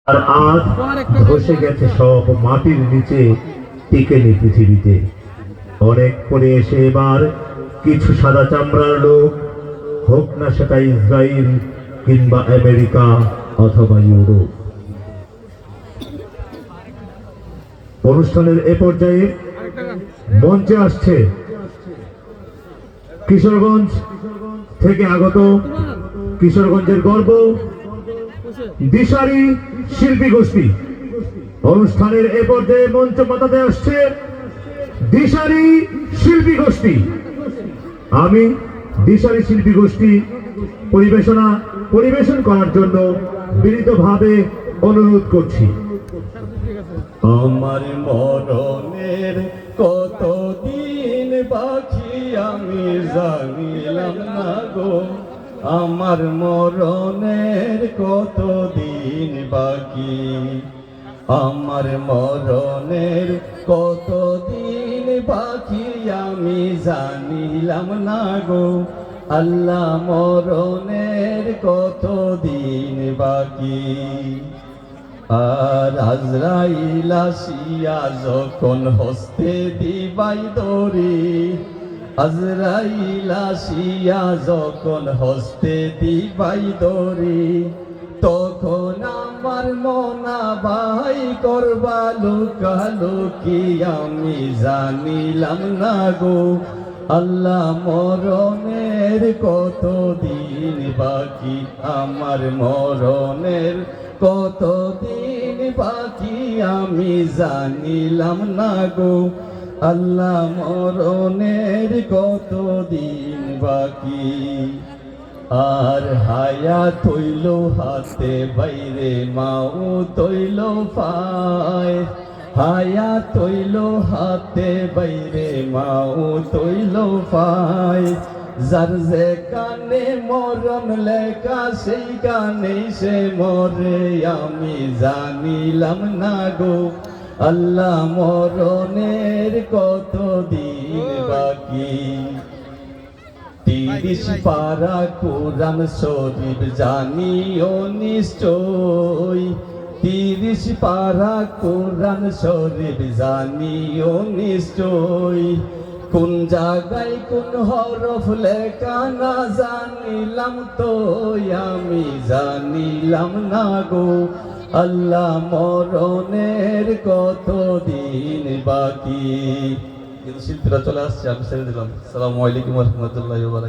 আর আজ ধসে গেছে সব মাটির নিচে, টিকেনি পৃথিবীতে। অনেক পরে এসে এবার কিছু সাদা চামড়ার লোক, হোক না সেটা ইসরায়েল কিংবা আমেরিকা অথবা ইউরোপ। অনুষ্ঠানের এ পর্যায়ে মঞ্চে আসছে কিশোরগঞ্জ থেকে আগত, কিশোরগঞ্জের গর্ব দিশারি শিল্পী গোষ্ঠী। অনুষ্ঠানের এ পর্যায়ে মঞ্চ মাতাতে আসছে দিশারি শিল্পী গোষ্ঠী। আমি দিশারি শিল্পী গোষ্ঠী পরিবেশন করার জন্য বিনীতভাবে অনুরোধ করছি। আমার মরণের কতদিন বাকি আমি জানিলাম না গো, আমার মরণের কতদিন বাকি, আমার মরণের কতদিন বাকি আমি জানিলাম না গো, আল্লাহ মরণের কতদিন বাকি। আর আজরাইল আসিয়া যখন হস্তে দিবাই দড়ি, আজরাইল আসিয়া যখন হস্তে দিবাই দড়ি, তখন আমার মনা ভাই করবা লুকালুকি আমি জানিলাম না গো, আল্লাহ মরণের কতদিন বাকি, আমার মরণের কতদিন বাকি আমি জানিলাম না গো, আল্লাহ মরণের কতদিন বাকি। আর হায়াত হইল হাতে বাইরে মাও তৈল পায়, হায়াত হইল হাতে বাইরে মাও তৈল পায়, যার যে কানে মরণ লেখা সেই কানে সে মরে আমি জানিলাম না গো, আল্লাহ মরণের কতদিন বাকি। 30 পারা কোরআন শরীফ জানিও নিশ্চয়, 30 পারা কোরআন শরীফ জানিও নিশ্চয়, কোন জায়গায় কোন হরফ লেখা না জানিলাম তো আমি জানিলাম না গো, আল্লাহ মরণের কতদিন বাকি। কিন্তু শিল্পীরা চলে আসছে, আমি ছেড়ে দিলাম। আসসালামু আলাইকুম ওয়া রাহমাতুল্লাহি ওয়া বারাকাতুহু।